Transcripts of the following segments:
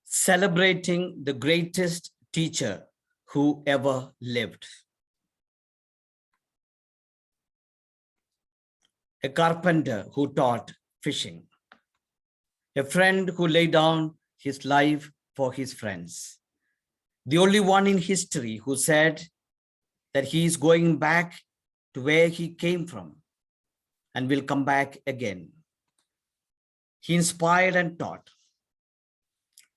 celebrating the greatest teacher who ever lived. A carpenter who taught fishing. A friend who laid down his life for his friends. The only one in history who said that he is going back to where he came from and will come back again. He inspired and taught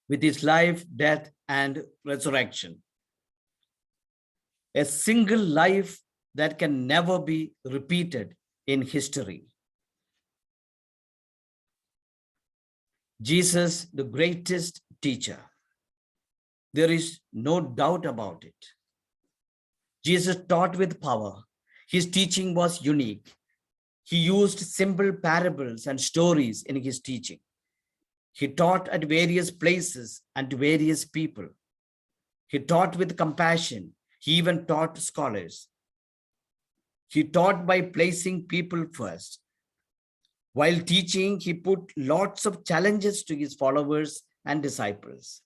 with his life, death, and resurrection. A single life that can never be repeated in history. Jesus, the greatest teacher. There is no doubt about it. Jesus taught with power. His teaching was unique. He used simple parables and stories in his teaching. He taught at various places and to various people. He taught with compassion. He even taught scholars. He taught by placing people first. While teaching, he put lots of challenges to his followers and disciples.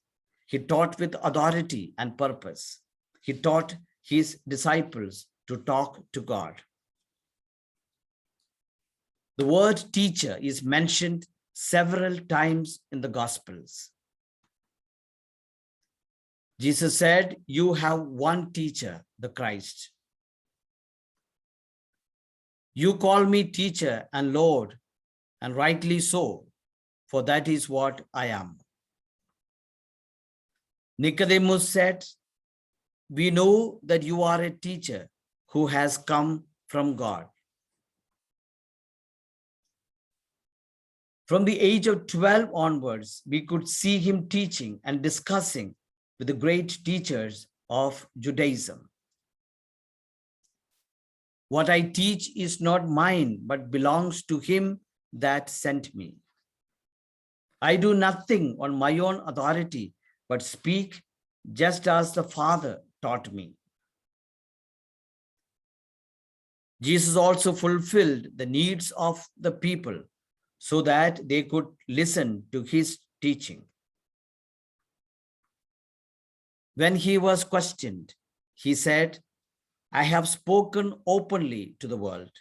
He taught with authority and purpose. He taught his disciples to talk to God. The word teacher is mentioned several times in the Gospels. Jesus said, "You have one teacher, the Christ. You call me teacher and Lord, and rightly so, for that is what I am." Nicodemus said, "We know that you are a teacher who has come from God." From the age of 12 onwards, we could see him teaching and discussing with the great teachers of Judaism. "What I teach is not mine, but belongs to him that sent me. I do nothing on my own authority, but speak just as the Father taught me." Jesus also fulfilled the needs of the people so that they could listen to his teaching. When he was questioned, he said, "I have spoken openly to the world.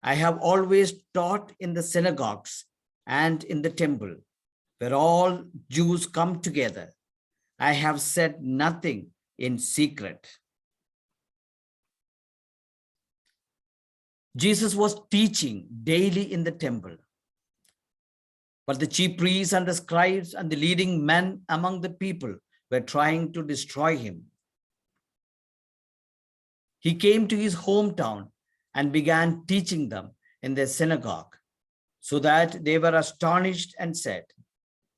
I have always taught in the synagogues and in the temple, where all Jews come together. I have said nothing in secret." Jesus was teaching daily in the temple. But the chief priests and the scribes and the leading men among the people were trying to destroy him. He came to his hometown and began teaching them in their synagogue, so that they were astonished and said,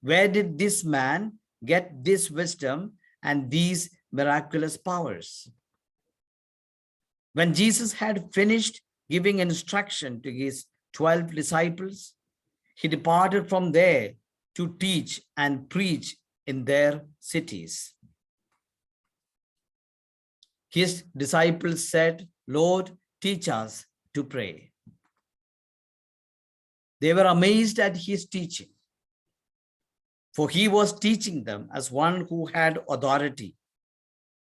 "Where did this man get this wisdom and these miraculous powers?" When Jesus had finished giving instruction to his 12 disciples, he departed from there to teach and preach in their cities. His disciples said, "Lord, teach us to pray." They were amazed at his teaching, for he was teaching them as one who had authority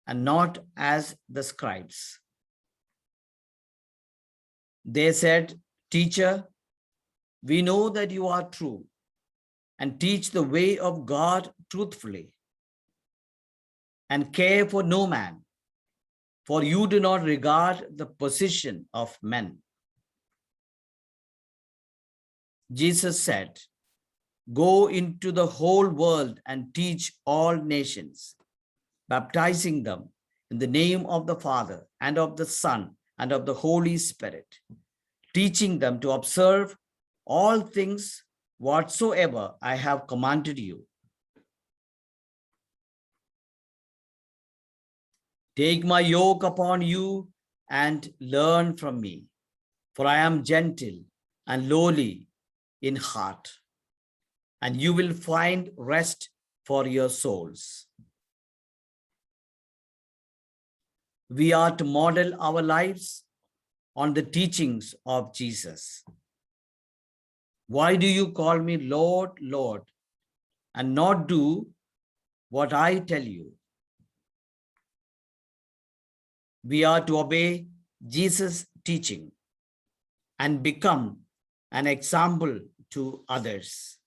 and not as the scribes. They said, "Teacher, we know that you are true and teach the way of God truthfully and care for no man, for you do not regard the position of men." Jesus said, "Go into the whole world and teach all nations, baptizing them in the name of the Father and of the Son and of the Holy Spirit, teaching them to observe all things whatsoever I have commanded you. Take my yoke upon you and learn from me, for I am gentle and lowly in heart, and you will find rest for your souls." We are to model our lives on the teachings of Jesus. "Why do you call me Lord, Lord, and not do what I tell you. We are to obey Jesus' teaching and become an example to others.